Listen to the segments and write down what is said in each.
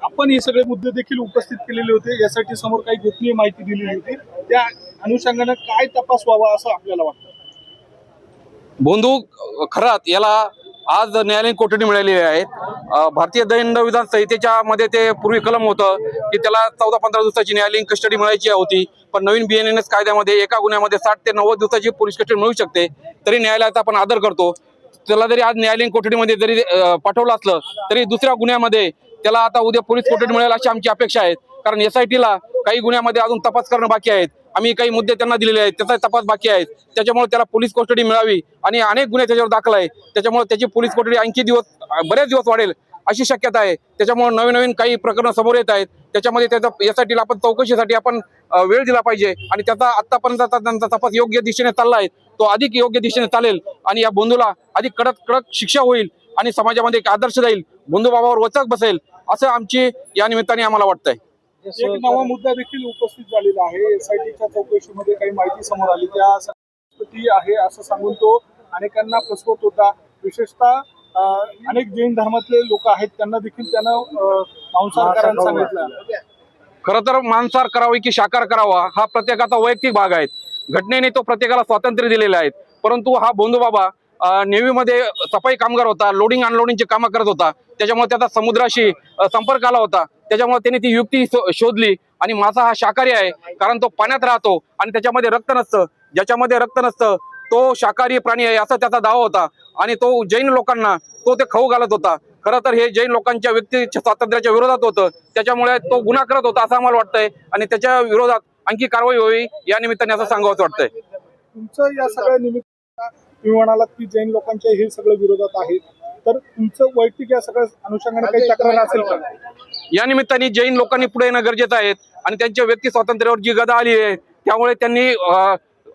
आपण हे सगळे मुद्दे देखील उपस्थित केलेले होते। यासाठी समोर काही गोपनीय माहिती दिलेली होती, त्या अनुषंगाने काय तपास व्हावा असं आपल्याला वाटतं? बोंधू खरात याला आज न्यायालयीन कोठडी मिळालेली आहे। भारतीय दंडविधान संहितेच्या मध्ये ते पूर्वी कलम होतं की त्याला 14-15 दिवसाची न्यायालयीन कस्टडी मिळायची होती, पण नवीन BNS कायद्यामध्ये एका गुन्ह्यामध्ये 60 ते 90 दिवसाची पोलीस कस्टडी मिळू शकते। तरी न्यायालयाचा आपण आदर करतो। त्याला जरी आज न्यायालयीन कोठडीमध्ये जरी पाठवलं असलं तरी दुसऱ्या गुन्ह्यामध्ये त्याला आता उद्या पोलीस कोठडी मिळेल अशी आमची अपेक्षा आहे। कारण SIT ला काही गुन्ह्यामध्ये अजून तपास करणं बाकी आहेत। आम्ही काही मुद्दे त्यांना दिलेले आहेत, त्याचा तपास बाकी आहे। त्याच्यामुळे त्याला पोलीस कोठडी मिळावी आणि अनेक गुन्हे त्याच्यावर दाखल आहे, त्याच्यामुळे त्याची पोलीस कोठडी आणखी बरेच दिवस वाढेल अशी शक्यता आहे। त्याच्यामुळे नवीन काही प्रकरणं समोर येत आहेत, त्याच्यामध्ये त्याचा SIT ला आपण चौकशीसाठी आपण वेळ दिला पाहिजे आणि त्याचा आतापर्यंतचा त्यांचा तपास योग्य दिशेने चालला आहे, तो अधिक योग्य दिशेने चालेल आणि या बंधूला अधिक कडक शिक्षा होईल आणि समाजामध्ये एक आदर्श जाईल, बंधू बाबावर वचक बसेल असं आमची या निमित्ताने आम्हाला वाटतंय। एक नवा मुद्दा देखील उपस्थित झालेला आहे। SITच्या चौकशीमध्ये काही माहिती समोर आली, त्या ती आहे असं सांगून तो अनेकांना फसवत होता। विशेषतः अनेक जैन धर्मातले लोक आहेत, त्यांना देखील त्यानं मांसाहार करायला सांगितलं। खरं तर मांसाहार करावी की शाकाहार करावा हा प्रत्येकाचा वैयक्तिक भाग आहे। घटनेने तो प्रत्येकाला स्वातंत्र्य दिलेलं आहे, परंतु हा बोंधू बाबा नेव्हीमध्ये सफाई कामगार होता, लोडिंग अनलोडिंगचे कामं करत होता, त्याच्यामुळे त्याचा समुद्राशी संपर्क आला होता। त्याच्यामुळे त्याने ती युक्ती शोधली आणि मासा हा शाकाहारी आहे, कारण तो पाण्यात राहतो आणि त्याच्यामध्ये रक्त नसतं। ज्याच्यामध्ये रक्त नसतं तो शाकाहारी प्राणी आहे असा त्याचा दावा होता आणि तो जैन लोकांना तो ते खाऊ घालत होता। खरं तर हे जैन लोकांच्या व्यक्ती स्वातंत्र्याच्या विरोधात होतं, त्याच्यामुळे तो गुन्हा करत होता असं आम्हाला वाटतंय आणि त्याच्या विरोधात आणखी कारवाई व्हावी या निमित्ताने असं सांगावंसं वाटतंय। तुमचं या सगळ्या निमित्त तुम्ही म्हणालात की जैन लोकांच्या हे सगळं विरोधात आहे, तर तुमचं वैयक्तिक या सगळ्या अनुषंगाने काही तक्रार असेल का? या निमित्ताने जैन लोकांनी पुढे येणं गरजेचं आहे आणि त्यांच्या व्यक्ती स्वातंत्र्यावर जी गदा आली आहे त्यामुळे त्यांनी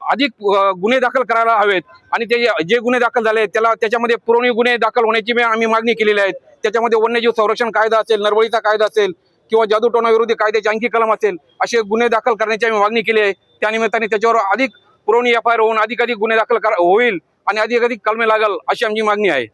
अधिक गुन्हे दाखल करायला हवेत आणि ते जे गुन्हे दाखल झाले त्याच्यामध्ये पुरवणी गुन्हे दाखल होण्याची आम्ही मागणी केलेली आहे। त्याच्यामध्ये वन्यजीव संरक्षण कायदा असेल, नरबळीचा कायदा असेल किंवा जादूटोणा विरोधी कायद्याची आणखी कलम असेल, असे गुन्हे दाखल करण्याची आम्ही मागणी केली आहे। त्या निमित्ताने त्याच्यावर अधिक पुरवणी FIR होऊन अधिकाधिक गुन्हे दाखल होईल आणि अधिकाधिक कलमे लागल अशी आमची मागणी आहे।